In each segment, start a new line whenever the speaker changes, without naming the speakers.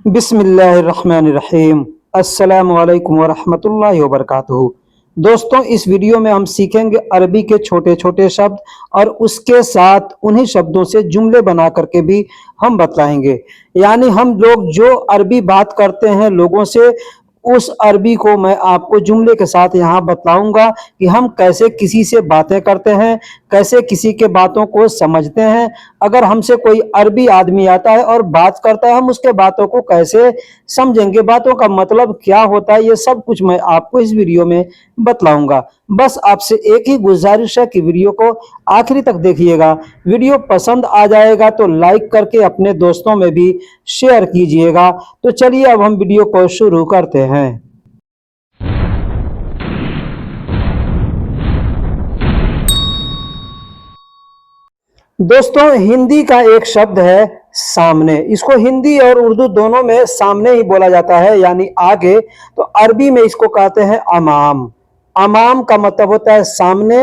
बिस्मिल्लाहिर्रहमानिर्रहीम। अस्सलामु अलैकुम वरहमतुल्लाहि वबरकातुहू। दोस्तों, इस वीडियो में हम सीखेंगे अरबी के छोटे छोटे शब्द और उसके साथ उन्हीं शब्दों से जुमले बना करके भी हम बताएंगे। यानी हम लोग जो अरबी बात करते हैं लोगों से, उस अरबी को मैं आपको जुमले के साथ यहाँ बताऊंगा कि हम कैसे किसी से बातें करते हैं, कैसे किसी के बातों को समझते हैं। अगर हमसे कोई अरबी आदमी आता है और बात करता है, हम उसके बातों को कैसे समझेंगे, बातों का मतलब क्या होता है, ये सब कुछ मैं आपको इस वीडियो में बतलाऊंगा। बस आपसे एक ही गुजारिश है कि वीडियो को आखिरी तक देखिएगा। वीडियो पसंद आ जाएगा तो लाइक करके अपने दोस्तों में भी शेयर कीजिएगा। तो चलिए अब हम वीडियो को शुरू करते हैं। दोस्तों, हिंदी का एक शब्द है सामने। इसको हिंदी और उर्दू दोनों में सामने ही बोला जाता है, यानी आगे। तो अरबी में इसको कहते हैं अमाम। अमाम का मतलब होता है सामने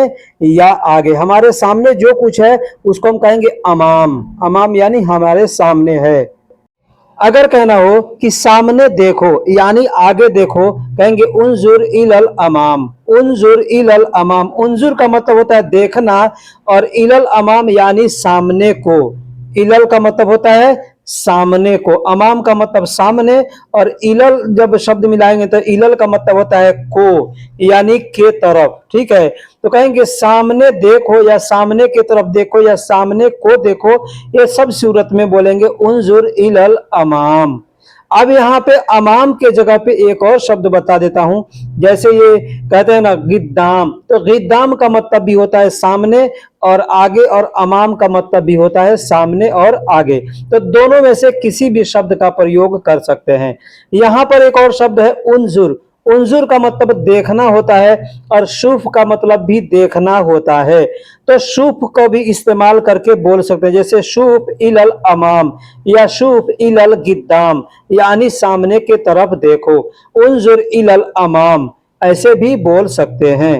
या आगे। हमारे सामने जो कुछ है उसको हम कहेंगे अमाम। अमाम यानी हमारे सामने है। अगर कहना हो कि सामने देखो यानी आगे देखो, कहेंगे उन्जुर इलल अमाम। उन्जुर इलल अमाम। उन्जुर का मतलब होता है देखना, और इलल अमाम यानी सामने को। इलल का मतलब होता है सामने को, अमाम का मतलब सामने, और इलल जब शब्द मिलाएंगे तो इलल का मतलब होता है को, यानी के तरफ। ठीक है, तो कहेंगे सामने देखो या सामने की तरफ देखो या सामने को देखो, ये सब सूरत में बोलेंगे उन्जुर इलल अमाम। अब यहाँ पे अमाम के जगह पे एक और शब्द बता देता हूं। जैसे ये कहते हैं ना गिद्दाम, तो गिद्दाम का मतलब भी होता है सामने और आगे, और अमाम का मतलब भी होता है सामने और आगे। तो दोनों में से किसी भी शब्द का प्रयोग कर सकते हैं। यहाँ पर एक और शब्द है उन्जुर। उन्जुर का मतलब देखना होता है, और शुफ का मतलब भी देखना होता है। तो शुफ को भी इस्तेमाल करके बोल सकते हैं, जैसे शुफ इलल अमाम या शुफ इलल गिद्दाम, यानी सामने के तरफ देखो। उन्जुर इलल अमाम ऐसे भी बोल सकते हैं।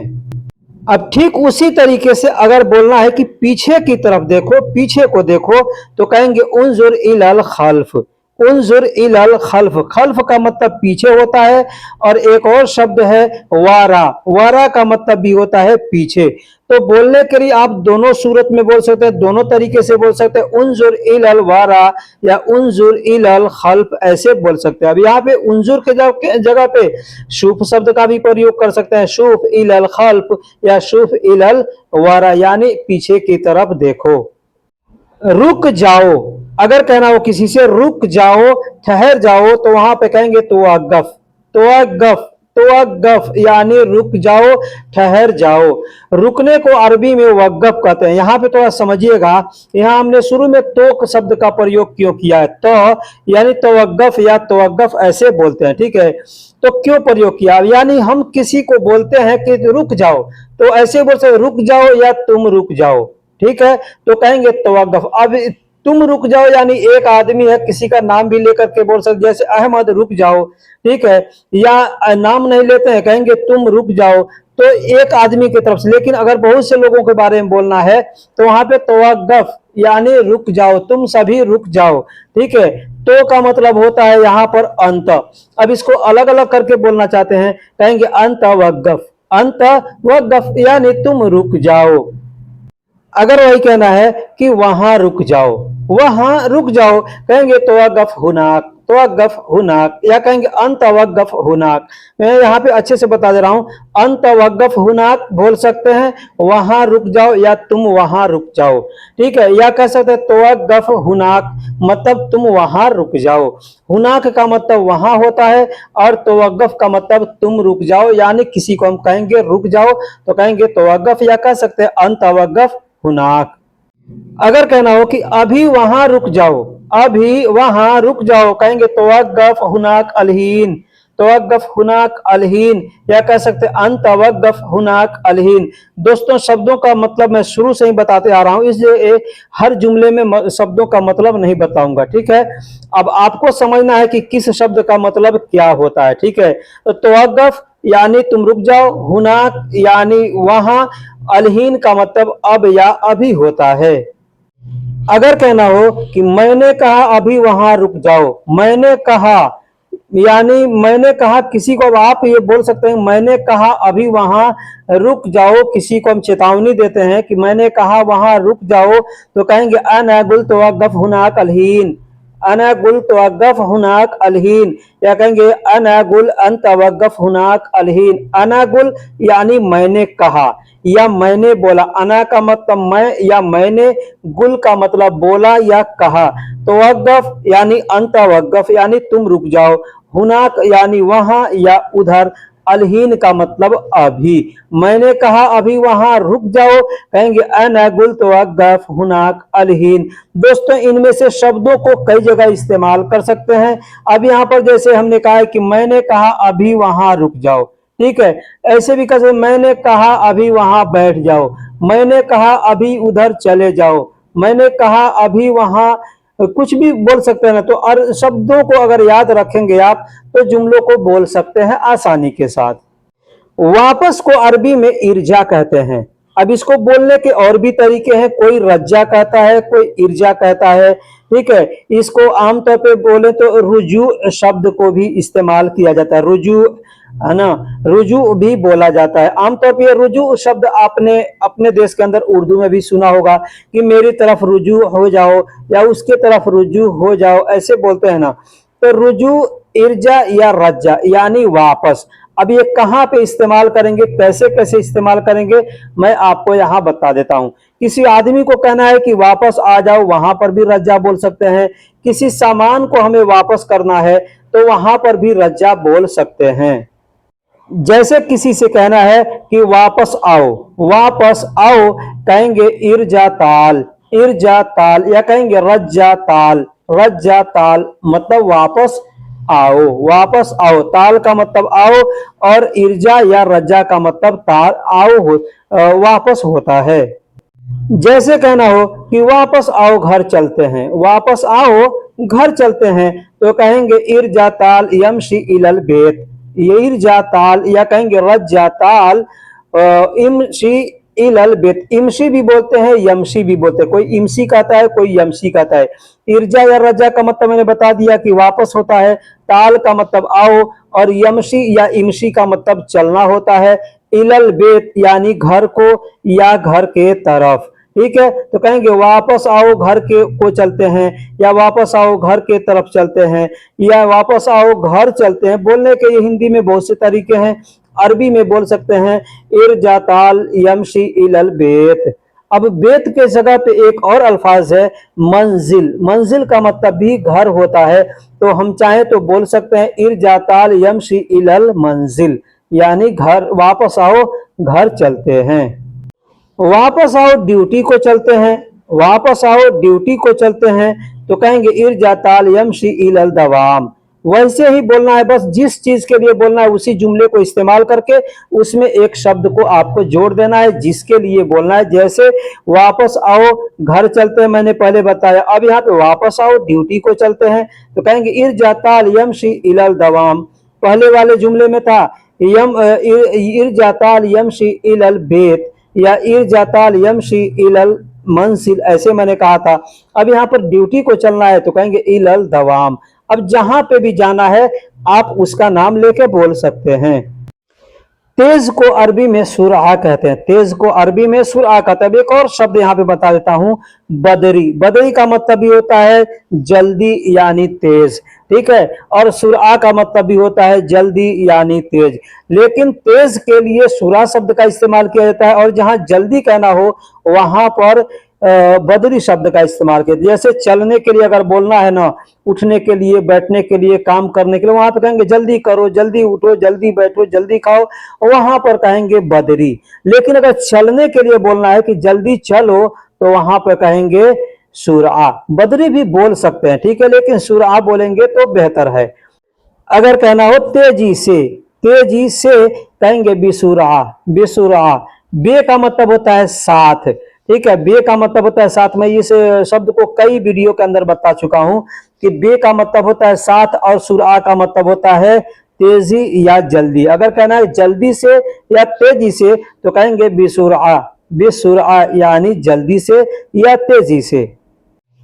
अब ठीक उसी तरीके से अगर बोलना है कि पीछे की तरफ देखो, पीछे को देखो, तो कहेंगे उन्जुर इलल खल्फ। उन्जुर इलल खल्फ। खल्फ का मतलब पीछे होता है। और एक और शब्द है वारा। वारा का मतलब भी होता है पीछे। तो बोलने के लिए आप दोनों सूरत में बोल सकते हैं, दोनों तरीके से बोल सकते हैं, उन्जुर इलल वारा या उन्जुर इलल खल्फ ऐसे बोल सकते हैं। अब यहाँ पे उन्जुर के जगह पे शुफ शब्द का भी प्रयोग कर सकते हैं, शुफ इलल खल्फ या शुफ इलल वारा, यानी पीछे की तरफ देखो। रुक जाओ, अगर कहना हो किसी से रुक जाओ, ठहर जाओ, तो वहां पे कहेंगे तोअगफ। तोअगफ। तोअगफ यानी रुक जाओ, ठहर जाओ। रुकने को अरबी में वक़्फ़ कहते हैं। यहाँ पे थोड़ा समझिएगा, यहाँ हमने शुरू में तो शब्द का प्रयोग क्यों किया है। तो यानी तोअगफ या तोअगफ ऐसे बोलते हैं। ठीक है, तो क्यों प्रयोग किया, यानी हम किसी को बोलते हैं कि रुक जाओ, तो ऐसे बोल सकते रुक जाओ या तुम रुक जाओ। ठीक है, तो कहेंगे तवक्कुफ। अब तुम रुक जाओ यानी एक आदमी है, किसी का नाम भी लेकर के बोल सकते, जैसे अहमद रुक जाओ। ठीक है, या नाम नहीं लेते हैं, कहेंगे तुम रुक जाओ, तो एक आदमी की तरफ से। लेकिन अगर बहुत से लोगों के बारे में बोलना है तो वहां पे तवक्कुफ यानी रुक जाओ, तुम सभी रुक जाओ। ठीक है, तो का मतलब होता है यहाँ पर अंत। अब इसको अलग अलग करके बोलना चाहते हैं, कहेंगे अंत वक़्फ़। अंत वक़्फ़ यानी तुम रुक जाओ। अगर वही कहना है कि वहां रुक जाओ, वहां रुक जाओ, कहेंगे तवक्कुफ हुनाक। तवक्कुफ हुनाक, या कहेंगे अन तवक्कुफ हुनाक। मैं यहाँ पे अच्छे से बता दे रहा हूँ, अन तवक्कुफ हुनाक बोल सकते हैं, वहां रुक जाओ या तुम वहां रुक जाओ। ठीक है, या कह सकते हैं तवक्कुफ हुनाक मतलब तुम वहां रुक जाओ। हुनाक का मतलब वहां होता है, और तवक्कुफ का मतलब तुम रुक जाओ, यानी किसी को हम कहेंगे रुक जाओ तो कहेंगे तवक्कुफ, या कह सकते हैं अन तवक्कुफ हुनाक। अगर कहना हो कि अभी वहां रुक जाओ, अभी वहां रुक जाओ, कहेंगे तवक्कुफ हुनाक अलहीन। तवक्कुफ हुनाक अलहीन, या कह सकते अन तवक्कुफ हुनाक अलहीन। दोस्तों, शब्दों का मतलब मैं शुरू से ही बताते आ रहा हूं, इसलिए हर जुमले में शब्दों का मतलब नहीं बताऊंगा। ठीक है, अब आपको समझना है कि किस शब्द का मतलब क्या होता है। ठीक है, तो तवक्कुफ यानी तुम रुक जाओ, हुनाक यानी वहां, अलहीन का मतलब अब या अभी होता है। अगर कहना हो कि मैंने कहा अभी वहां रुक जाओ, मैंने कहा यानी मैंने कहा किसी को, अब आप ये बोल सकते हैं मैंने कहा अभी वहां रुक जाओ, किसी को हम चेतावनी देते हैं कि मैंने कहा वहां रुक जाओ, तो कहेंगे अना गुल्त वक़्फ़ हुनाक अलहीन, अना गुल्त वक़्फ़ हुनाक अलहीन, या कहेंगे अना गुल अंत वक़्फ़ हुनाक अलहीन। अना गुल यानी मैंने कहा या मैंने बोला, अना का मतलब मैं या मैंने, गुल का मतलब बोला या कहा, तो वक़्फ़ यानी अंत वक़्फ़ यानी तुम रुक जाओ, हुनाक यानी वहां या उधर, अलहीन का मतलब अभी। मैंने कहा अभी वहां रुक जाओ, कहेंगे अना गुल्त वक़्फ़ हुनाक अलहीन। दोस्तों इनमें से शब्दों को कई जगह इस्तेमाल कर सकते हैं। अब यहाँ पर जैसे हमने कहा है कि मैंने कहा अभी वहां रुक जाओ, ठीक है, ऐसे भी कर सकते, मैंने कहा अभी वहां बैठ जाओ, मैंने कहा अभी उधर चले जाओ, मैंने कहा अभी वहां, कुछ भी बोल सकते हैं ना। तो शब्दों को अगर याद रखेंगे आप तो जुमलों को बोल सकते हैं आसानी के साथ। वापस को अरबी में इर्जा कहते हैं। अब इसको बोलने के और भी तरीके हैं, कोई रज्जा कहता है, कोई इर्जा कहता है, ठीक है। इसको आमतौर पे बोले तो रुजू शब्द को भी इस्तेमाल किया जाता है, रुजू, है ना, रुजू भी बोला जाता है। आमतौर पे रुजू शब्द आपने अपने देश के अंदर उर्दू में भी सुना होगा कि मेरी तरफ रुजू हो जाओ या उसके तरफ रुजू हो जाओ, ऐसे बोलते हैं ना। तो रुजू, इर्जा या रज्जा यानी वापस। अब ये कहाँ पे इस्तेमाल करेंगे, कैसे कैसे इस्तेमाल करेंगे, मैं आपको यहाँ बता देता हूँ। किसी आदमी को कहना है कि वापस आ जाओ, वहां पर भी रज्जा बोल सकते हैं। किसी सामान को हमें वापस करना है तो वहां पर भी रज्जा बोल सकते हैं। जैसे किसी से कहना है कि वापस आओ, वापस आओ, कहेंगे इर्जा ताल, इर्जा ताल, या कहेंगे रज्जा ताल, रज्जा ताल मतलब वापस आओ, वापस आओ। ताल का मतलब आओ और इर्जा या रज्जा का मतलब ताल आओ वापस होता है। जैसे कहना हो कि वापस आओ घर चलते हैं, वापस आओ घर चलते हैं, तो कहेंगे इर्जा ताल यमशी इलल बेत, ये इर्जा ताल, या कहेंगे रज्जा ताल इमशी इलल बेत। इमशी भी बोलते हैं, यमशी भी बोलते हैं, कोई इमशी कहता है, कोई यमशी कहता है। इर्जा या रज्जा का मतलब मैंने बता दिया कि वापस होता है, ताल का मतलब आओ, और यमशी या इमशी का मतलब चलना होता है, इलल बेत यानी घर को या घर के तरफ, ठीक है। तो कहेंगे वापस आओ घर के को चलते हैं, या वापस आओ घर के तरफ चलते हैं, या वापस आओ घर चलते हैं। बोलने के ये हिंदी में बहुत से तरीके हैं। अरबी में बोल सकते हैं इरजाताल यमशी इलल बेत। अब बेत के जगह पे एक और अल्फाज है मंजिल, मंजिल का मतलब भी घर होता है, तो हम चाहें तो बोल सकते हैं इरजाताल यमशी इलल मंजिल, यानी घर, वापस आओ घर चलते हैं। वापस आओ ड्यूटी को चलते हैं, वापस आओ ड्यूटी को चलते हैं, तो कहेंगे इर्जा ताल यमशी इलल दवाम। वैसे ही बोलना है, बस जिस चीज के लिए बोलना है उसी जुमले को इस्तेमाल करके उसमें एक शब्द को आपको जोड़ देना है जिसके लिए बोलना है। जैसे वापस आओ घर चलते हैं मैंने पहले बताया, अब यहाँ पे वापस आओ ड्यूटी को चलते हैं, तो कहेंगे इर्जा ताल यमशी इलल दवाम। पहले वाले जुमले में था इर्जा ताल यमशी इलल बेत या इरजाताल यमशी इलल मंसिल, ऐसे मैंने कहा था। अब यहाँ पर ड्यूटी को चलना है तो कहेंगे इलल दवाम। अब जहां पे भी जाना है आप उसका नाम लेके बोल सकते हैं। तेज को अरबी में सुरआ कहते हैं, तेज को अरबी में सुरआ कहते हैं। एक और शब्द यहाँ पे बता देता हूं, बदरी, बदरी का मतलब भी होता है जल्दी यानी तेज, ठीक है, और सुरआ का मतलब भी होता है जल्दी यानी तेज। लेकिन तेज के लिए सुरा शब्द का इस्तेमाल किया जाता है, और जहां जल्दी कहना हो वहां पर बदरी शब्द का इस्तेमाल किया। जैसे चलने के लिए अगर बोलना है ना, उठने के लिए, बैठने के लिए, काम करने के लिए, वहां पर कहेंगे जल्दी करो, जल्दी उठो, जल्दी बैठो, जल्दी खाओ, वहां पर कहेंगे बदरी। लेकिन अगर चलने के लिए बोलना है कि जल्दी चलो तो वहां पर कहेंगे सुरआ। बदरी भी बोल सकते हैं, ठीक है, लेकिन सुरआ बोलेंगे तो बेहतर है। अगर कहना हो तेजी से, तेजी से, कहेंगे बिसुरआ, बिसुरआ। बे का मतलब होता है साथ, ठीक है, बे का मतलब होता है साथ। मैं इस शब्द को कई वीडियो के अंदर बता चुका हूं कि बे का मतलब होता है साथ और सुरआ का मतलब होता है तेजी या जल्दी। अगर कहना है जल्दी से या तेजी से तो कहेंगे बिसुरआ, बिसुरआ यानी जल्दी से या तेजी से।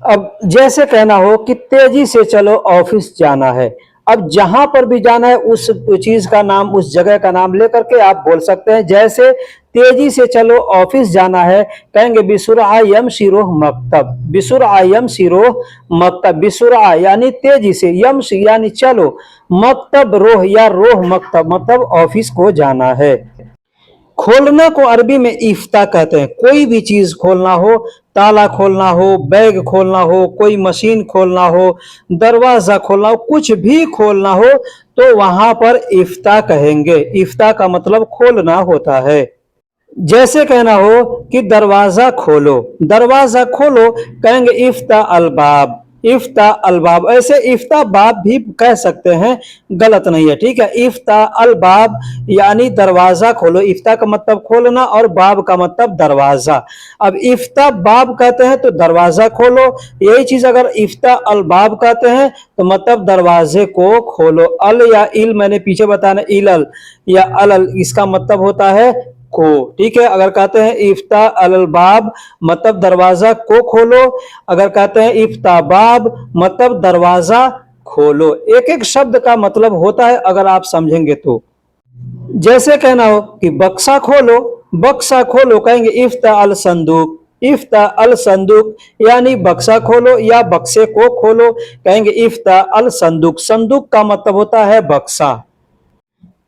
अब जैसे कहना हो कि तेजी से चलो ऑफिस जाना है। अब जहां पर भी जाना है उस चीज का नाम, उस जगह का नाम लेकर के आप बोल सकते हैं। जैसे तेजी से चलो ऑफिस जाना है, कहेंगे बिसुरआ यमशिरोह मकतब। बिसुरआ यमशिरोह मकतब। बिसुरआ यानी तेजी से, यमशी यानी चलो, मकतब रोह या रोह मकतब मतलब ऑफिस को जाना है। खोलना को अरबी में इफ्ता कहते हैं। कोई भी चीज खोलना हो, ताला खोलना हो, बैग खोलना हो, कोई मशीन खोलना हो, दरवाजा खोलना हो, कुछ भी खोलना हो तो वहां पर इफ्ता कहेंगे। इफ्ता का मतलब खोलना होता है। जैसे कहना हो कि दरवाजा खोलो, दरवाजा खोलो, कहेंगे इफ्ता अलबाब। इफ्ता अलबाब। ऐसे इफ्ता बाब भी कह सकते हैं, गलत नहीं है, ठीक है। इफ्ता अलबाब यानी दरवाजा खोलो। इफ्ता का मतलब खोलना और बाब का मतलब दरवाजा। अब इफ्ता बाब कहते हैं तो दरवाजा खोलो, यही चीज अगर इफ्ता अलबाब कहते हैं तो मतलब दरवाजे को खोलो। अल या इल मैंने पीछे बताना, इलल या अलल इसका मतलब होता है को, ठीक है। अगर कहते हैं इफ्ता अलबाब मतलब दरवाजा को खोलो, अगर कहते हैं इफ्ता बाब मतलब दरवाजा खोलो। एक एक शब्द का मतलब होता है अगर आप समझेंगे तो। जैसे कहना हो कि बक्सा खोलो, बक्सा खोलो, कहेंगे इफ्ता अल संदूक। इफ्ता अल संदूक यानी बक्सा खोलो या बक्से को खोलो, कहेंगे इफ्ता अल संदूक। संदूक का मतलब होता है बक्सा।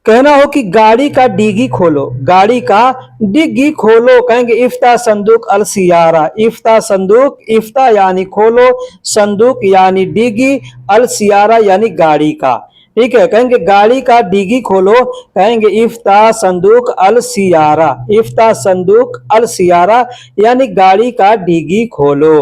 कहना हो कि गाड़ी का डिग्गी खोलो, गाड़ी का डिग्गी खोलो, कहेंगे इफ्ता संदूक अल सियारा। इफ्ता संदूक, इफ्ता यानी खोलो, संदूक यानी डिग्गी, अल सियारा यानी गाड़ी का, ठीक है। कहेंगे गाड़ी का डिग्गी खोलो, कहेंगे इफ्ता संदूक अल सियारा। इफ्ता संदूक अल सियारा यानी गाड़ी का डिग्गी खोलो।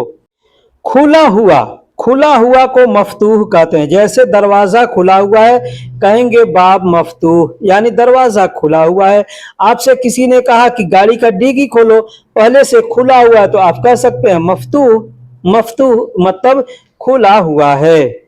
खुला हुआ, खुला हुआ को मफतूह कहते हैं। जैसे दरवाजा खुला हुआ है, कहेंगे बाब मफतूह यानी दरवाजा खुला हुआ है। आपसे किसी ने कहा कि गाड़ी का डिग्गी खोलो, पहले से खुला हुआ है तो आप कह सकते हैं मफतूह। मफतूह मतलब खुला हुआ है।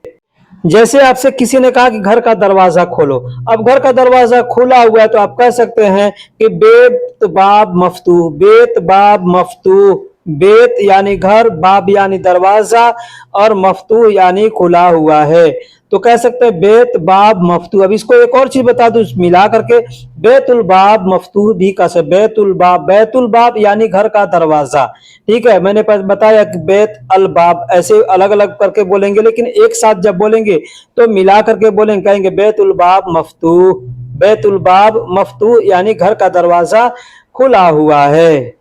जैसे आपसे किसी ने कहा कि घर का दरवाजा खोलो, अब घर का दरवाजा खुला हुआ है तो आप कह सकते हैं कि बेत बाब मफतूह। बेत बाब मफतूह। बेत यानी घर, बाब यानी दरवाजा और मफतूह यानी खुला हुआ है, तो कह सकते हैं बेत बाब मफतूह। अब इसको एक और चीज बता दूं मिला करके, बेतुल बाब मफतूह भी कह सकते। बेतुल बाब, बैतुल बाब यानी घर का दरवाजा, ठीक है। मैंने बताया कि बेत अल बाब ऐसे अलग अलग करके बोलेंगे, लेकिन एक साथ जब बोलेंगे तो मिला करके बोलेंगे, कहेंगे बेतुल बाब मफतूह। बेतुल बाब मफतूह यानी घर का दरवाजा खुला हुआ है।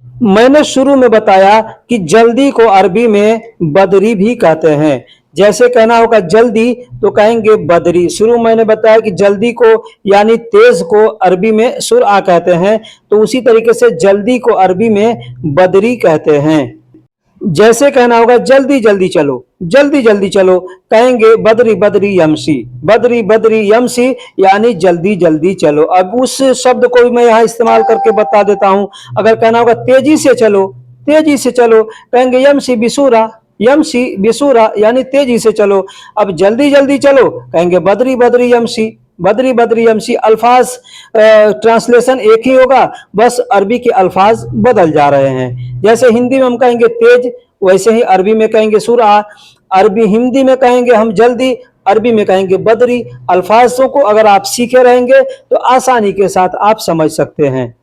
मैंने शुरू में बताया कि जल्दी को अरबी में बदरी भी कहते हैं। जैसे कहना होगा जल्दी तो कहेंगे बदरी। शुरू मैंने बताया कि जल्दी को यानी तेज को अरबी में सुरआ कहते हैं, तो उसी तरीके से जल्दी को अरबी में बदरी कहते हैं। जैसे कहना होगा जल्दी जल्दी चलो, जल्दी जल्दी चलो, कहेंगे बदरी बदरी यमसी। बदरी बदरी यमसी यानी जल्दी जल्दी चलो। अब उस शब्द को मैं यहाँ इस्तेमाल करके बता देता हूं। अगर कहना होगा तेजी से चलो, तेजी से चलो, कहेंगे यमसी बिसूरा। यमसी बिसूरा यानी तेजी से चलो। अब जल्दी जल्दी चलो, कहेंगे बदरी बदरी यमसी। बदरी बदरी यमसी। अल्फाज ट्रांसलेशन एक ही होगा, बस अरबी के अल्फाज बदल जा रहे हैं। जैसे हिंदी में हम कहेंगे तेज, वैसे ही अरबी में कहेंगे सुरा। अरबी हिंदी में कहेंगे हम जल्दी, अरबी में कहेंगे बदरी। अल्फाजों को अगर आप सीखे रहेंगे तो आसानी के साथ आप समझ सकते हैं।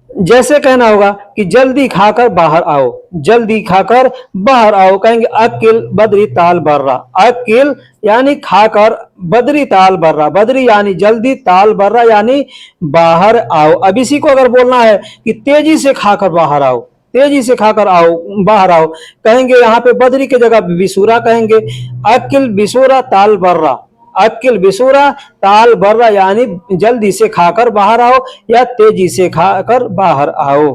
जैसे कहना होगा कि जल्दी खाकर बाहर आओ, जल्दी खाकर बाहर आओ, कहेंगे अकिल बदरी ताल बर्रा। अकिल यानी खाकर, बदरी ताल बर्रा। बदरी यानी जल्दी, ताल बर्रा यानी बाहर आओ। अब इसी को अगर बोलना है कि तेजी से खाकर बाहर आओ, तेजी से खाकर आओ, बाहर आओ, कहेंगे यहाँ पे बदरी की जगह बिसूरा कहेंगे। अकिल बिसूरा ताल बर्रा। अकिल बिसूरा ताल बर्रा यानी जल्दी से खाकर बाहर आओ या तेजी से खाकर बाहर आओ।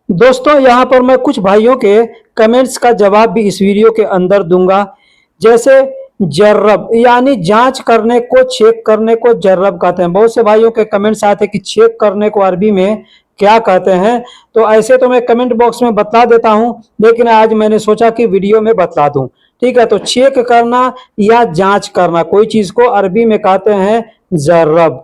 दोस्तों यहाँ पर मैं कुछ भाइयों के कमेंट्स का जवाब भी इस वीडियो के अंदर दूंगा। जैसे जर्रब यानी जांच करने को, चेक करने को जर्रब कहते हैं। बहुत से भाइयों के कमेंट्स आते हैं कि चेक करने को अरबी में क्या कहते हैं, तो ऐसे तो मैं कमेंट बॉक्स में बता देता हूं, लेकिन आज मैंने सोचा कि वीडियो में बता दूं, ठीक है। तो चेक करना या जांच करना कोई चीज को अरबी में कहते हैं जर्रब।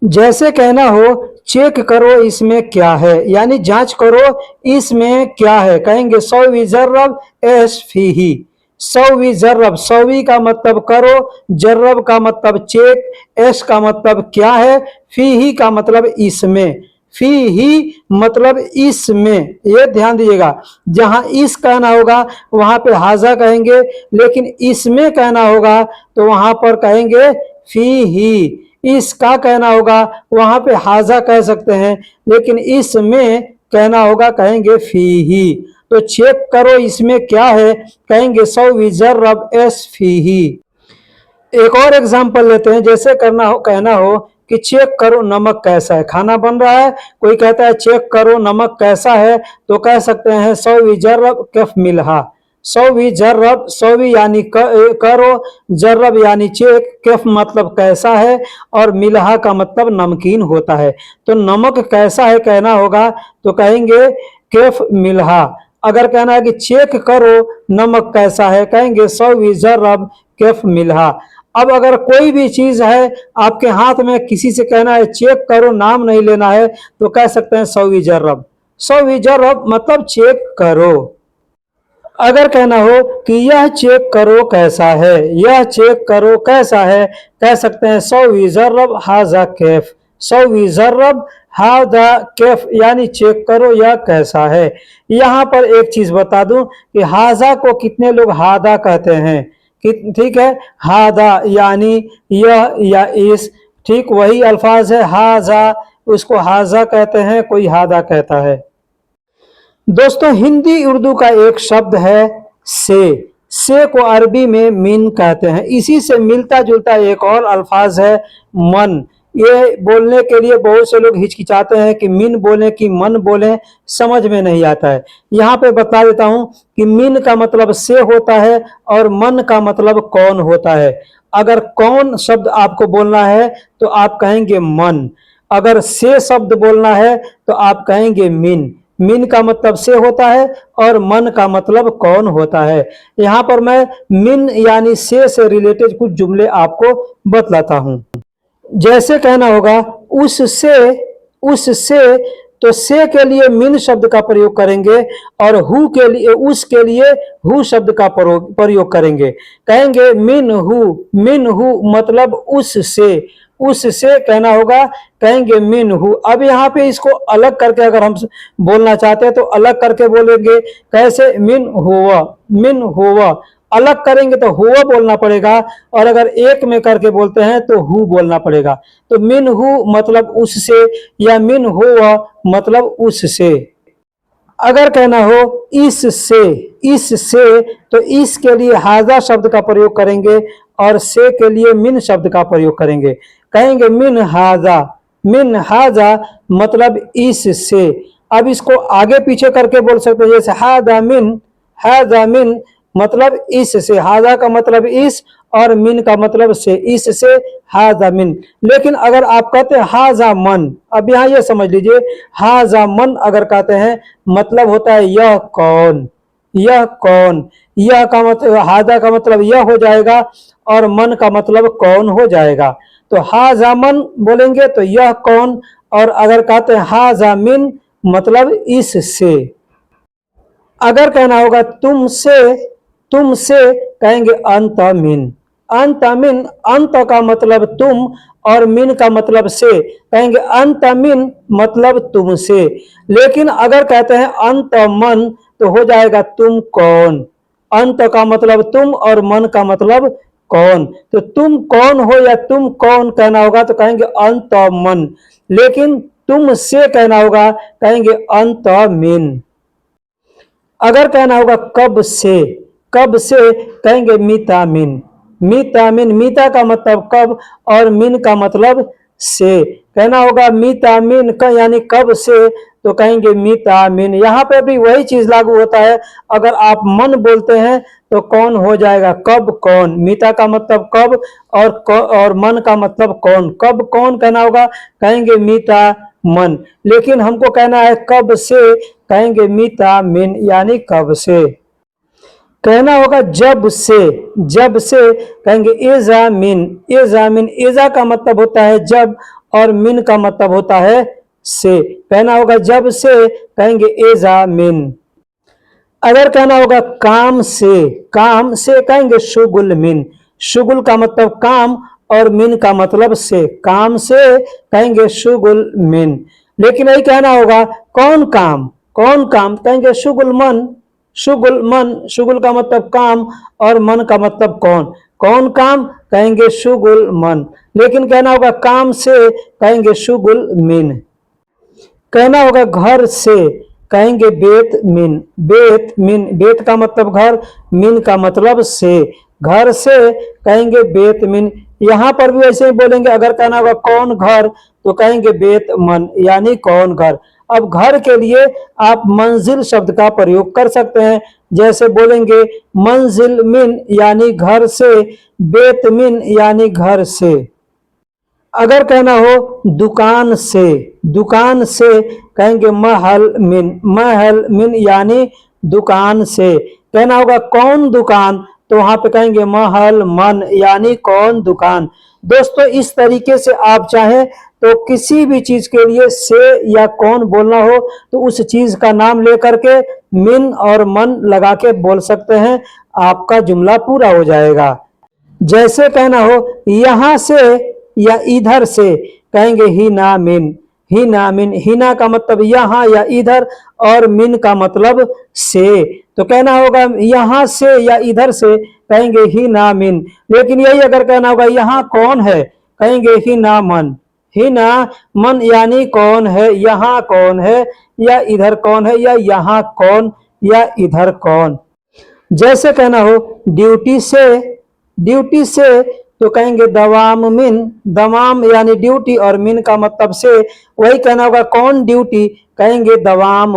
जैसे कहना हो चेक करो इसमें क्या है, यानी जांच करो इसमें क्या है। कहेंगे सौवी जर्रब एश फीही। सौवी जर्रब, सौवी का मतलब करो, जर्रब का मतलब चेक, एश का मतलब क्या है, फीही का मतलब इसमें। फी ही मतलब इसमें, ये ध्यान दीजिएगा। जहां इस कहना होगा वहां पे हाजा कहेंगे, लेकिन इसमें कहना होगा तो वहां पर कहेंगे फी ही। इसका कहना होगा वहां पे हाजा कह सकते हैं, लेकिन इसमें कहना होगा कहेंगे फी ही। तो चेक करो इसमें क्या है, कहेंगे सौवी जर्रब एस फी ही। एक और एग्जांपल लेते हैं। जैसे करना हो, कहना हो कि चेक करो नमक कैसा है, खाना बन रहा है, कोई कहता है चेक करो नमक कैसा है, तो कह सकते हैं सौवी जर्रब कैफ मिलहा। सौवी जर्रब, सौवी यानी करो, जर्रब यानी चेक, कैफ मतलब कैसा है, और मिलहा का मतलब नमकीन होता है। तो नमक कैसा है कहना होगा तो कहेंगे कैफ मिलहा। अगर कहना है कि चेक करो नमक कैसा है, कहेंगे सौवी जर्रब कैफ मिलहा। अब अगर कोई भी चीज है आपके हाथ में, किसी से कहना है चेक करो, नाम नहीं लेना है, तो कह सकते हैं सौवी जर्रब। सौवी जर्रब मतलब चेक करो। अगर कहना हो कि यह चेक करो कैसा है, यह चेक करो कैसा है, कह सकते हैं सौवी जर्रब हाजा कैफ। सौवी जर्रब हाजा कैफ, यानी चेक करो यह कैसा है। यहां पर एक चीज बता दूं कि हाजा को कितने लोग हादा कहते हैं, ठीक है। हादा यानी यह या इस, ठीक वही अल्फाज है हाजा, उसको हाजा कहते हैं, कोई हादा कहता है। दोस्तों हिंदी उर्दू का एक शब्द है से को अरबी में मिन कहते हैं। इसी से मिलता जुलता एक और अल्फाज है मन। ये बोलने के लिए बहुत से लोग हिचकिचाते हैं कि मिन बोलें कि मन बोलें, समझ में नहीं आता है। यहाँ पे बता देता हूँ कि मिन का मतलब से होता है और मन का मतलब कौन होता है। अगर कौन शब्द आपको बोलना है तो आप कहेंगे मन, अगर से शब्द बोलना है तो आप कहेंगे मिन। मिन का मतलब से होता है और मन का मतलब कौन होता है। यहाँ पर मैं मिन यानी से रिलेटेड कुछ जुमले आपको बतलाता हूँ। जैसे कहना होगा उससे, उससे, तो से के लिए मिन शब्द का प्रयोग करेंगे और हु के लिए, उस के लिए हु शब्द का प्रयोग करेंगे। कहेंगे मिन हु मतलब उससे, उससे कहना होगा कहेंगे मिन हु। अब यहाँ पे इसको अलग करके अगर हम बोलना चाहते हैं तो अलग करके बोलेंगे, कैसे, मिन हुआ, मिन हुआ। अलग करेंगे तो हुआ बोलना पड़ेगा, और अगर एक में करके बोलते हैं तो हु बोलना पड़ेगा। तो मिन हु मतलब उससे, या मिन हुआ मतलब उससे। अगर कहना हो इससे, इससे, तो इस के लिए हाजा शब्द का प्रयोग करेंगे और से के लिए मिन शब्द का प्रयोग करेंगे। कहेंगे मिन हाजा, मिन हाजा मतलब इससे। अब इसको आगे पीछे करके बोल सकते हैं, जैसे हाजा मिन मतलब इससे। हाजा का मतलब इस और मिन का मतलब से, इससे हाजा मिन। लेकिन अगर आप कहते हैं हाजा मन, अब यहाँ ये समझ लीजिए, हाजा मन अगर कहते हैं मतलब होता है यह कौन, यह कौन। यह का मतलब, हाजा का मतलब यह हो जाएगा और मन का मतलब कौन हो जाएगा। तो हाजा मन बोलेंगे तो यह कौन, और अगर कहते हैं हाजा मिन मतलब इससे। अगर कहना होगा तुमसे, तुमसे, कहेंगे अंत मिन, अंत मिन। अंत का मतलब तुम और मिन का मतलब से, कहेंगे अंत मिन मतलब तुमसे। लेकिन अगर कहते हैं अंत मन तो हो जाएगा तुम कौन। अंत का मतलब तुम और मन का मतलब कौन। तो तुम कौन हो या तुम कौन कहना होगा तो कहेंगे अंत मन। लेकिन तुम से कहना होगा कहेंगे अंत मिन। अगर कहना होगा कब से, कब से, कहेंगे मीता मिन, मीता मिन। मीता का मतलब कब और मिन का मतलब से। कहना होगा मीता मिन का यानी कब से, तो कहेंगे मीता मिन। यहाँ पे भी वही चीज लागू होता है। अगर आप मन बोलते हैं तो कौन हो जाएगा कब कौन। मीता का मतलब कब और मन का मतलब कौन। कब कौन कहना होगा कहेंगे मीता मन। लेकिन हमको कहना है कब से, कहेंगे मीता मिन यानी कब से। कहना होगा जब से, जब से, कहेंगे एजा मिन, एजा मिन। एजा का मतलब होता है जब और मिन का मतलब होता है से। कहना होगा जब से, कहेंगे एजा मिन। अगर कहना होगा काम से कहेंगे शुगुल मिन। शुगुल का मतलब काम और मिन का मतलब से। काम से कहेंगे शुगुल मिन। लेकिन यही कहना होगा कौन काम कहेंगे शुगुल मन। शुगुल का मतलब काम और मन का मतलब कौन काम कहेंगे शुगुल मन। लेकिन कहना होगा काम से कहेंगे शुगुल मिन। कहना होगा घर से, कहेंगे बेत मिन। बेत का मतलब घर, मिन का मतलब से। घर से कहेंगे बेत मिन। यहां पर भी ऐसे ही बोलेंगे। अगर कहना होगा कौन घर तो कहेंगे बेत मन, यानी कौन घर। अब घर के लिए आप मंजिल शब्द का प्रयोग कर सकते हैं। जैसे बोलेंगे मंजिल मिन यानी घर से, बेत मिन यानी घर से। अगर कहना हो दुकान से कहेंगे महल मिन यानी दुकान से। कहना होगा कौन दुकान तो वहां पे कहेंगे महल मन यानी कौन दुकान। दोस्तों इस तरीके से आप चाहें तो किसी भी चीज के लिए से या कौन बोलना हो तो उस चीज का नाम लेकर के मिन और मन लगा के बोल सकते हैं, आपका जुमला पूरा हो जाएगा। जैसे कहना हो यहां से या इधर से, कहेंगे हिना मिन। हिना का मतलब यहां या इधर और मिन का मतलब से। तो कहना होगा यहां से या इधर से, कहेंगे हिना मिन। लेकिन यही अगर कहना होगा यहां कौन है, कहेंगे हिना मन यानी कौन है, यहाँ कौन है या इधर कौन है या यहाँ कौन या इधर कौन। जैसे कहना हो ड्यूटी से तो कहेंगे दवाम यानी ड्यूटी और मिन का मतलब से। वही कहना होगा कौन ड्यूटी, कहेंगे दवाम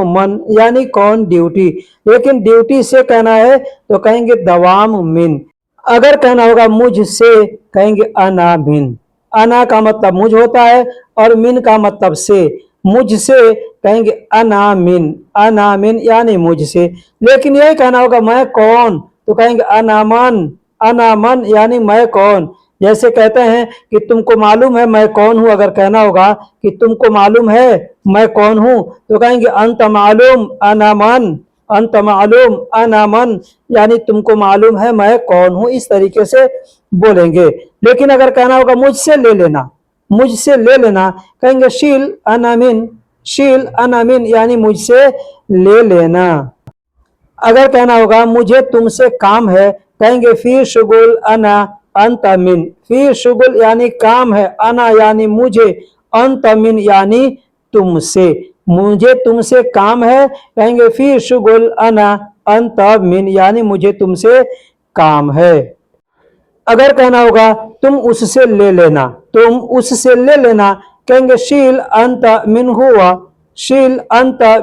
मन यानी कौन ड्यूटी। लेकिन ड्यूटी से कहना है तो कहेंगे दवाम मिन। अगर कहना होगा मुझसे, कहेंगे अना का मतलब मुझ होता है और मिन का मतलब से। मुझसे कहेंगे अना मिन यानी मुझसे। लेकिन यही कहना होगा मैं कौन तो कहेंगे अना मन यानी मैं कौन। जैसे कहते हैं कि तुमको मालूम है मैं कौन हूं। अगर कहना होगा कि तुमको मालूम है मैं कौन हूं तो कहेंगे अंत मालूम अना मन यानी तुमको मालूम है मैं कौन हूं। इस तरीके से बोलेंगे। लेकिन अगर कहना होगा मुझसे ले लेना कहेंगे शील अनामिन यानी मुझसे ले लेना। अगर कहना होगा मुझे तुमसे काम है, कहेंगे फी शुगुल अना अंतमिन। फी शुगुल यानी काम है, अना यानी मुझे, अंतमिन यानी तुमसे। मुझे तुमसे काम है, कहेंगे फी शुगुल अना अंतमिन यानी मुझे तुमसे काम है। अगर कहना होगा तुम उससे ले लेना कहेंगे शील अंत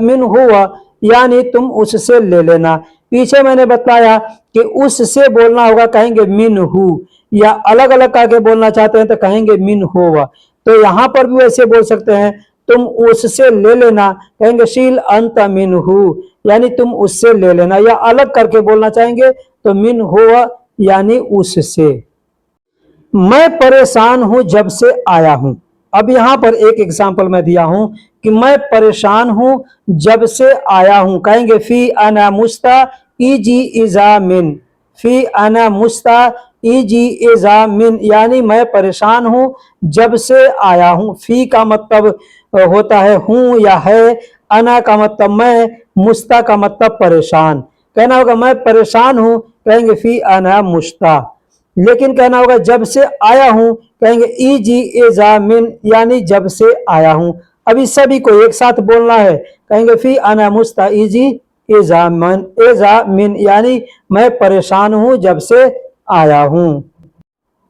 मिन हुआ यानी तुम उससे ले लेना। पीछे मैंने बताया कि उससे बोलना होगा कहेंगे मिन हु, या अलग अलग करके बोलना चाहते हैं तो कहेंगे मिन हुआ। तो यहां पर भी वैसे बोल सकते हैं तुम उससे ले लेना कहेंगे शील अंत मिन हु यानी तुम उससे ले लेना। या अलग करके बोलना चाहेंगे तो मिन हुआ यानी उससे। मैं परेशान हूं जब से आया हूं। अब यहां पर एक एग्जांपल मैं दिया हूं कि मैं परेशान हूं जब से आया हूं। कहेंगे फी अना मुस्ता इजी इजा मिन। फी अना मुस्ता इजी इजा मिन यानी मैं परेशान हूं जब से आया हूं। फी का मतलब होता है हूं या है, अना का मतलब मैं, मुस्ता का मतलब परेशान। कहना होगा मैं परेशान हूं, कहेंगे फी अना मुस्ता। लेकिन कहना होगा जब से आया हूं, कहेंगे इजी एजा मिन यानी जब से आया हूं। अभी सभी को एक साथ बोलना है, कहेंगे फी अना मुस्ता इजी एजा मिन यानी मैं परेशान हूं जब से आया हूं।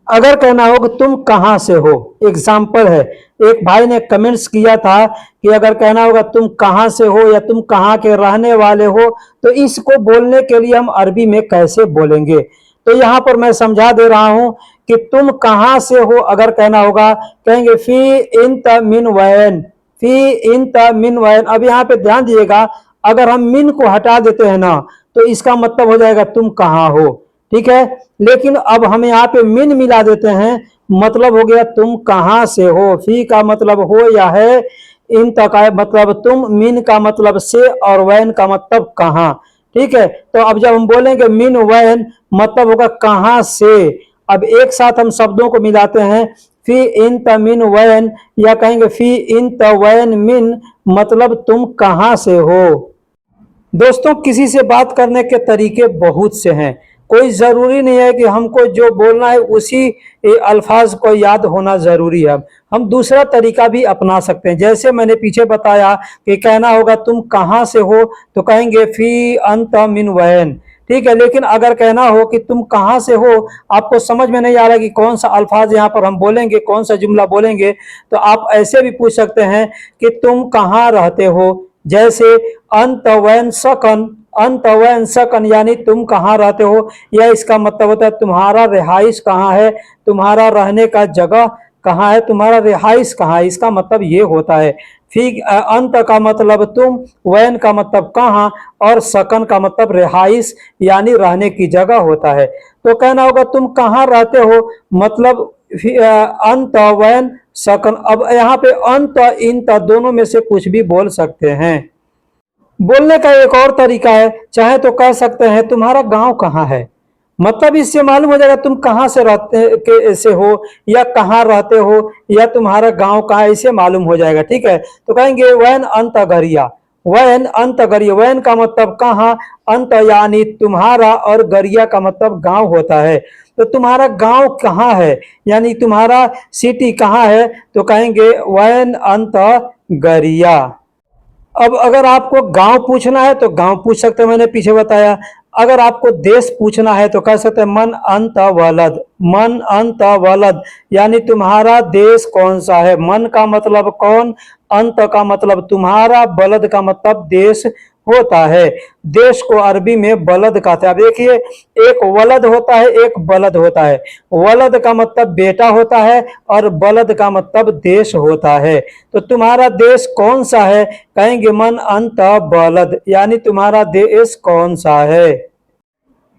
अगर कहना हो कि तुम कहां से हो, एग्जाम्पल है। एक भाई ने कमेंट्स किया था कि अगर कहना होगा तुम कहां से हो या तुम कहां के रहने वाले हो तो इसको बोलने के लिए हम अरबी में कैसे बोलेंगे। तो यहां पर मैं समझा दे रहा हूं कि तुम कहां से हो अगर कहना होगा कहेंगे फी इंत मिन वैन। फी इंत मिन वैन। अब यहाँ पे ध्यान दिएगा अगर हम मिन को हटा देते हैं ना तो इसका मतलब हो जाएगा तुम कहां हो, ठीक है। लेकिन अब हम यहाँ पे मिन मिला देते हैं मतलब हो गया तुम कहाँ से हो, फी का मतलब हो या है, इन तक का मतलब तुम, मिन का मतलब से और वैन का मतलब कहाँ। ठीक है, तो अब जब हम बोलेंगे मिन वैन मतलब होगा कहाँ से। अब एक साथ हम शब्दों को मिलाते हैं, फी इन त मिन वैन, या कहेंगे फी इन त वैन मिन मतलब तुम कहाँ से हो। दोस्तों किसी से बात करने के तरीके बहुत से हैं, कोई ज़रूरी नहीं है कि हमको जो बोलना है उसी अल्फाज को याद होना ज़रूरी है। हम दूसरा तरीका भी अपना सकते हैं, जैसे मैंने पीछे बताया कि कहना होगा तुम कहाँ से हो, तो कहेंगे फी अंत मिन वैन। ठीक है, लेकिन अगर कहना हो कि तुम कहाँ से हो, आपको समझ में नहीं आ रहा कि कौन सा अल्फाज यहाँ पर हम बोलेंगे, कौन सा जुमला बोलेंगे, तो आप ऐसे भी पूछ सकते हैं कि तुम कहाँ रहते हो। जैसे अंतवैन सकन, अंतवैन सकन यानी तुम कहाँ रहते हो, या इसका मतलब होता है तुम्हारा रिहाइश कहाँ है, तुम्हारा रहने का जगह कहाँ है, तुम्हारा रिहाइश कहाँ है, इसका मतलब ये होता है। फिर अंत का मतलब तुम, वैन का मतलब कहाँ, और सकन का मतलब रिहाइश यानी रहने की जगह होता है। तो कहना होगा तुम कहाँ रहते हो, मतलब अंत वैन सकन। अब यहाँ पे अंत इंत दोनों में से कुछ भी बोल सकते हैं। बोलने का एक और तरीका है, चाहे तो कह सकते हैं तुम्हारा गांव कहाँ है, मतलब इससे मालूम हो जाएगा तुम कहाँ से रहते के से हो, या कहाँ रहते हो, या तुम्हारा गांव कहाँ है, इससे मालूम हो जाएगा। ठीक है, तो कहेंगे वैन अंत गरिया, वैन अंत गरिया, वैन का मतलब कहाँ, अंत यानी तुम्हारा, और गरिया का मतलब गांव होता है। तो तुम्हारा गांव कहाँ है, यानी तुम्हारा सिटी कहाँ है, तो कहेंगे वैन अंत गरिया। अब अगर आपको गांव पूछना है तो गांव पूछ सकते हैं, मैंने पीछे बताया। अगर आपको देश पूछना है तो कह सकते हैं मन अंत वलद, मन अंत वलद यानी तुम्हारा देश कौन सा है। मन का मतलब कौन, अंत का मतलब तुम्हारा, बलद का मतलब देश होता है। देश को अरबी में बलद कहते हैं। अब देखिए, एक वलद होता है, एक बलद होता है। वलद का मतलब बेटा होता है, और बलद का मतलब देश होता है। तो तुम्हारा देश कौन सा है, कहेंगे मन अंत बलद यानी तुम्हारा देश कौन सा है।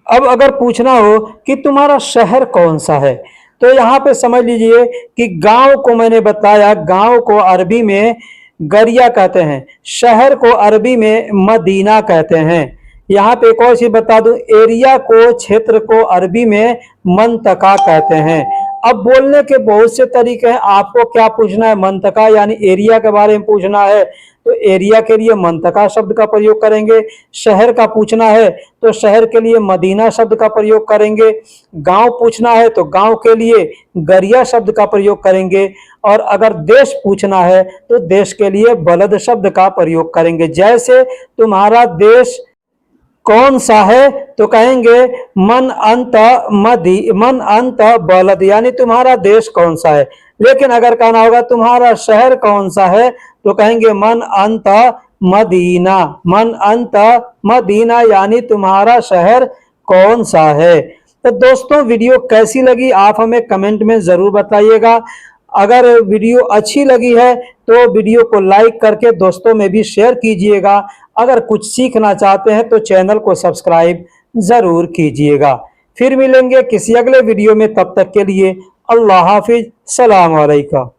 अब अगर पूछना हो कि तुम्हारा शहर कौन सा है, तो यहाँ पे समझ लीजिए कि गांव को मैंने बताया, गांव को अरबी में गरिया कहते हैं, शहर को अरबी में मदीना कहते हैं। यहाँ पे एक और चीज बता दूं, एरिया को, क्षेत्र को अरबी में मंतका कहते हैं। अब बोलने के बहुत से तरीके हैं, आपको क्या पूछना है, मंतका यानी एरिया के बारे में पूछना है तो एरिया के लिए मंतका शब्द का प्रयोग करेंगे। शहर का पूछना है तो शहर के लिए मदीना शब्द का प्रयोग करेंगे। गांव पूछना है तो गांव के लिए गरिया शब्द का प्रयोग करेंगे। और अगर देश पूछना है तो देश के लिए बलद शब्द का प्रयोग करेंगे। जैसे तुम्हारा देश कौन सा है, तो कहेंगे मन अंत मन अंत बलद यानी तुम्हारा देश कौन सा है। लेकिन अगर कहना होगा तुम्हारा शहर कौन सा है, तो कहेंगे मन अंत मदीना, मन अंत मदीना यानी तुम्हारा शहर कौन सा है। तो दोस्तों वीडियो कैसी लगी आप हमें कमेंट में जरूर बताइएगा। अगर वीडियो अच्छी लगी है तो वीडियो को लाइक करके दोस्तों में भी शेयर कीजिएगा। अगर कुछ सीखना चाहते हैं तो चैनल को सब्सक्राइब जरूर कीजिएगा। फिर मिलेंगे किसी अगले वीडियो में, तब तक के लिए अल्लाह हाफिज, सलाम अलैकुम।